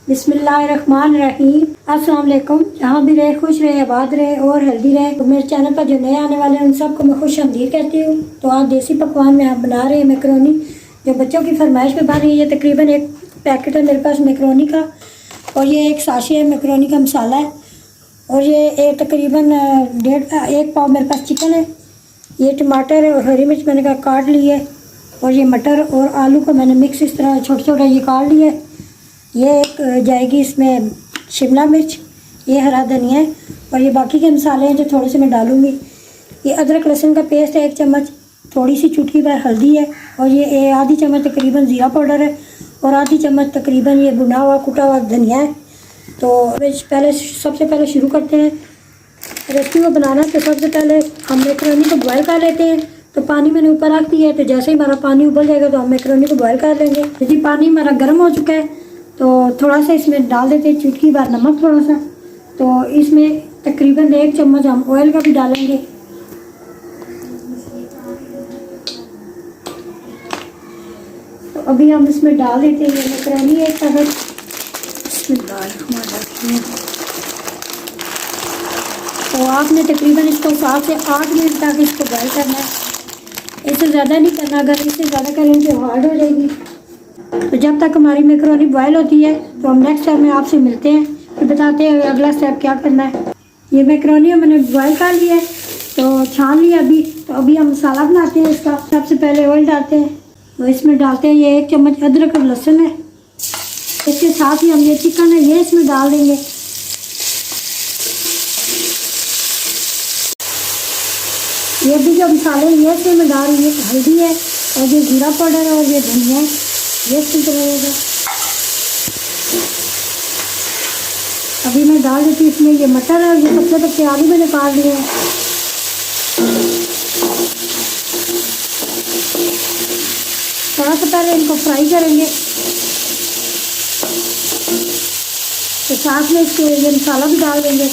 बिस्मिल्लाहिर्रहमानिर्रहीम। अस्सलाम वालेकुम। जहाँ भी रहे खुश रहे, आबाद रहे और हेल्दी रहे। तो मेरे चैनल पर जो नए आने वाले हैं उन सबको मैं खुश आमदीद कहती हूँ। तो आज देसी पकवान में आप बना रहे हैं मैकरोनी, जो बच्चों की फरमाइश पे बन रही है। ये तकरीबन एक पैकेट है मेरे पास मैकरोनी का, और ये एक साशे है मैकरोनी का मसाला है, और ये तकरीबन 1 पाव मेरे पास चिकन है। ये टमाटर और हरी मिर्च मैंने का काट ली है, और ये मटर और आलू को मैंने मिक्स इस तरह छोटे छोटे ये काट लिए। ये एक जाएगी इसमें शिमला मिर्च, ये हरा धनिया है, और ये बाकी के मसाले हैं जो थोड़े से मैं डालूँगी। ये अदरक लहसुन का पेस्ट है 1 चम्मच, थोड़ी सी चुटकी भर हल्दी है, और ये आधी चम्मच तकरीबन ज़ीरा पाउडर है, और आधी चम्मच तकरीबन ये भुना हुआ कुटा हुआ धनिया है। तो सबसे पहले शुरू करते हैं रेसिपी को बनाना। तो सबसे पहले हम मैकरोनी को बॉयल कर लेते हैं। तो पानी मैंने ऊपर रख दिया है, तो जैसे ही हमारा पानी उबल जाएगा तो हम मैकरोनी को बॉयल कर लेंगे। यदि पानी हमारा गर्म हो चुका है तो थोड़ा सा इसमें डाल देते हैं चुटकी भर नमक थोड़ा सा। तो इसमें तकरीबन 1 चम्मच हम ऑयल का भी डालेंगे। तो अभी हम इसमें डाल देते हैं मैकरोनी एक पैकेट। तो आपने तकरीबन इसको 7 से 8 मिनट तक इसको बॉयल करना है, इससे ज़्यादा नहीं करना। अगर इससे ज़्यादा करेंगे तो हार्ड हो जाएगी। तो जब तक हमारी मैकरोनी बॉयल होती है तो हम नेक्स्ट स्टेप में आपसे मिलते हैं, फिर बताते हैं अगला स्टेप क्या करना है। ये मैकरोनी मैंने बॉयल कर लिया है, तो छान लिया अभी। तो अभी हम मसाला बनाते हैं इसका। सबसे पहले ऑयल डालते हैं, तो इसमें डालते हैं ये 1 चम्मच अदरक और लहसुन है। इसके साथ ही हम ये चिकन है ये इसमें डाल देंगे। ये भी जो मसाले ये इसमें मैं डाल रही है, हल्दी है और ये जीरा पाउडर है और ये धनिया है, ये इसमें चलेगा। अभी मैं डाल देती हूँ इसमें ये मटर है, और ये पतले पतले आलू मैंने काट लिए हैं। थोड़ा सा पहले इनको फ्राई करेंगे, तो साथ में इसके ये मसाला भी डाल देंगे।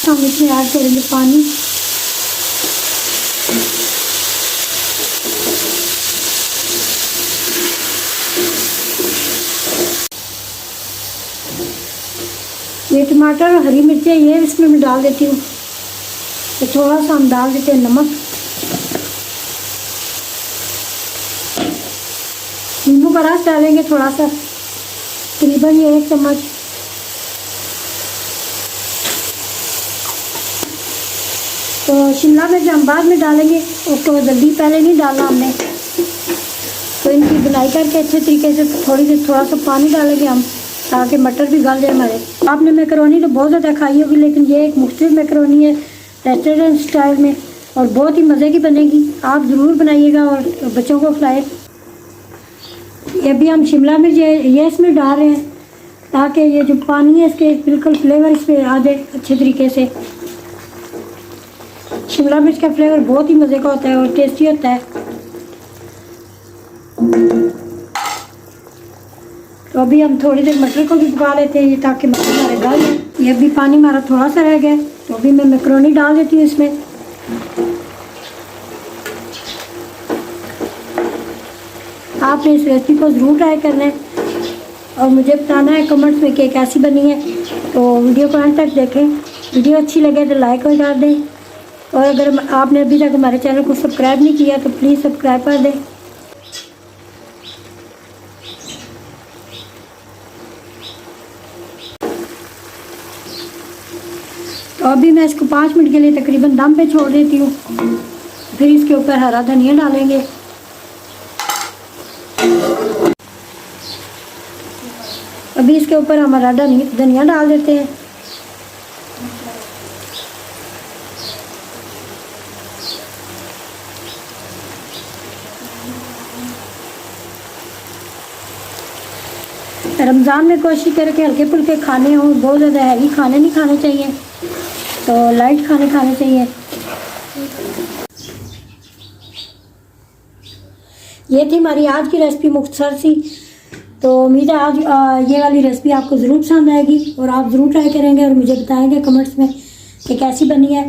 हम इसमें ऐड करेंगे पानी। ये टमाटर और हरी मिर्चें ये इसमें मैं डाल देती हूँ। तो थोड़ा सा हम डाल देते हैं नमक। नींबू का रस डालेंगे थोड़ा सा, तकरीबन ये 1 चम्मच। तो शिमला मिर्च हम बाद में डालेंगे, उसको जल्दी पहले नहीं डालना हमने। तो इनकी बुनाई करके अच्छे तरीके से थोड़ा सा पानी डालेंगे हम, ताकि मटर भी गल जाए हमारे। आपने मैकरोनी तो बहुत ज़्यादा खाई होगी, लेकिन ये एक मुख्तलिफ मैकरोनी है रेस्टोरेंट स्टाइल में, और बहुत ही मज़े की बनेगी। आप ज़रूर बनाइएगा और बच्चों को खिलाएं। ये भी हम शिमला मिर्च ये इसमें डाल रहे हैं, ताकि ये जो पानी है इसके बिल्कुल फ्लेवर इसमें आ जाए अच्छे तरीके से। शिमला मिर्च का फ्लेवर बहुत ही मज़े का होता है और टेस्टी होता है। तो अभी हम थोड़ी देर मटर को भी पका लेते हैं, ताकि मटर हमारे गल जाए। ये भी पानी हमारा थोड़ा सा रह गया, तो अभी मैं मैकरोनी डाल देती हूँ इसमें। आपने इस रेसिपी को ज़रूर ट्राई करना है और मुझे बताना है कमेंट्स में कि कैसी बनी है। तो वीडियो को अंत तक देखें। वीडियो अच्छी लगे तो लाइक कर दें, और अगर आपने अभी तक हमारे चैनल को सब्सक्राइब नहीं किया तो प्लीज़ सब्सक्राइब कर दें। तो अभी मैं इसको 5 मिनट के लिए तकरीबन दम पे छोड़ देती हूँ। फिर इसके ऊपर हरा धनिया डालेंगे। अभी इसके ऊपर हम हरा धनिया डाल देते हैं। रमज़ान में कोशिश करें कि हल्के फुल्के खाने हों, बहुत ज़्यादा हैवी खाने नहीं खाने चाहिए, तो लाइट खाने चाहिए। ये थी हमारी आज की रेसिपी मुख्तसर सी। तो उम्मीद है आज ये वाली रेसिपी आपको ज़रूर पसंद आएगी और आप ज़रूर ट्राई करेंगे और मुझे बताएंगे कमेंट्स में कि कैसी बनी है।